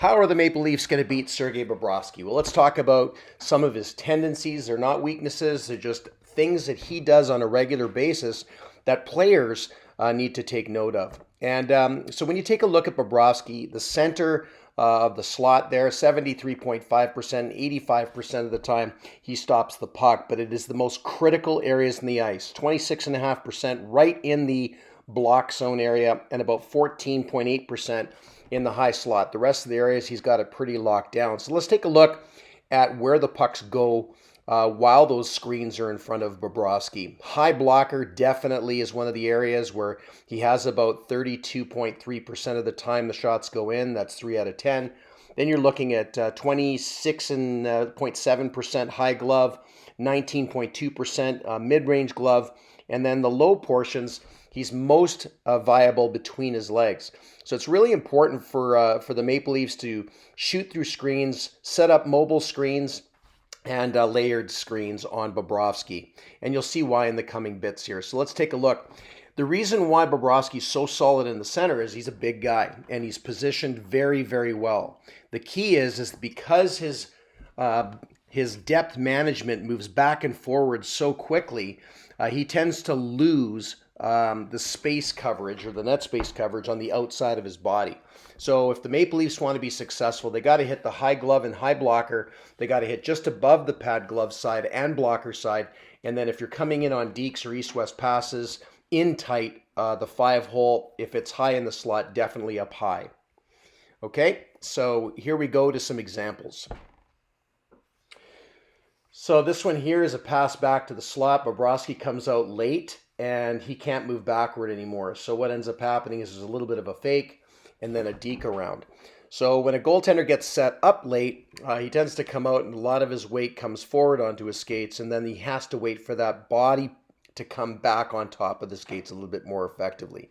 How are the Maple Leafs going to beat Sergei Bobrovsky? Well, let's talk about some of his tendencies. They're not weaknesses, they're just things that he does on a regular basis that players need to take note of. And so when you take a look at Bobrovsky, the center of the slot there, 73.5%, 85% of the time he stops the puck, but it is the most critical areas in the ice. 26.5% right in the block zone area and about 14.8% in the high slot. The rest of the areas, he's got it pretty locked down. So let's take a look at where the pucks go while those screens are in front of Bobrovsky. High blocker definitely is one of the areas where he has about 32.3% of the time the shots go in. That's 3 out of 10. Then you're looking at 26.7% high glove, 19.2% mid-range glove, and then the low portions, he's most viable between his legs. So it's really important for the Maple Leafs to shoot through screens, set up mobile screens, and layered screens on Bobrovsky. And you'll see why in the coming bits here. So let's take a look. The reason why Bobrovsky's so solid in the center is he's a big guy and he's positioned very, very well. The key is because his depth management moves back and forward so quickly, he tends to lose the space coverage or the net space coverage on the outside of his body. So if the Maple Leafs want to be successful, they got to hit the high glove and high blocker. They got to hit just above the pad glove side and blocker side. And then if you're coming in on dekes or east-west passes, in tight, the 5-hole, if it's high in the slot, definitely up high. Okay, so here we go to some examples. So this one here is a pass back to the slot. Bobrovsky comes out late and he can't move backward anymore. So what ends up happening is there's a little bit of a fake and then a deke around. So when a goaltender gets set up late, he tends to come out and a lot of his weight comes forward onto his skates, and then he has to wait for that body to come back on top of the skates a little bit more effectively.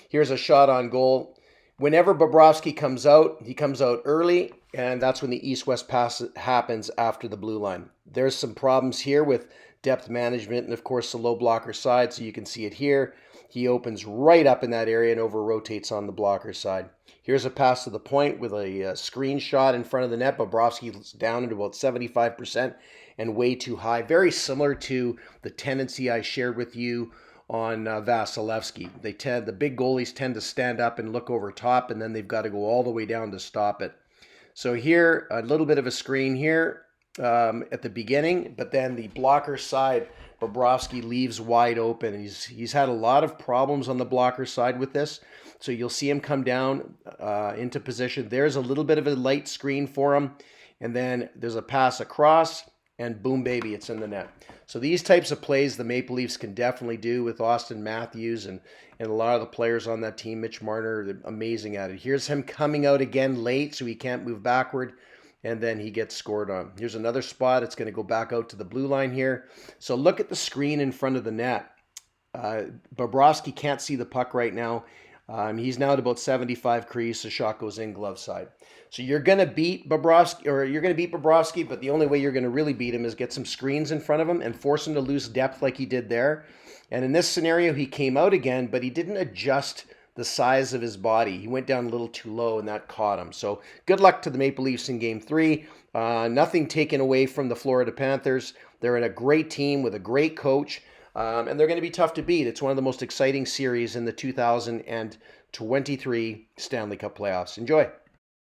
Here's a shot on goal. Whenever Bobrovsky comes out, he comes out early, and that's when the east-west pass happens after the blue line. There's some problems here with depth management and, of course, the low blocker side, so you can see it here. He opens right up in that area and over-rotates on the blocker side. Here's a pass to the point with a screen shot in front of the net. Bobrovsky's down at about 75% and way too high. Very similar to the tendency I shared with you on Vasilevsky. The big goalies tend to stand up and look over top, and then they've got to go all the way down to stop it. So here, a little bit of a screen here at the beginning, but then the blocker side, Bobrovsky leaves wide open. He's had a lot of problems on the blocker side with this. So you'll see him come down into position. There's a little bit of a light screen for him, and then there's a pass across, and boom, baby, it's in the net. So these types of plays the Maple Leafs can definitely do with Austin Matthews and a lot of the players on that team. Mitch Marner, they're amazing at it. Here's him coming out again late, so he can't move backward, and then he gets scored on. Here's another spot. It's going to go back out to the blue line here. So look at the screen in front of the net. Bobrovsky can't see the puck right now. He's now at about 75 crease. The shot goes in glove side. So you're going to beat Bobrovsky, but the only way you're going to really beat him is get some screens in front of him and force him to lose depth like he did there. And in this scenario, he came out again, but he didn't adjust the size of his body. He went down a little too low, and that caught him. So good luck to the Maple Leafs in Game 3. Nothing taken away from the Florida Panthers. They're in a great team with a great coach. And they're going to be tough to beat. It's one of the most exciting series in the 2023 Stanley Cup playoffs. Enjoy.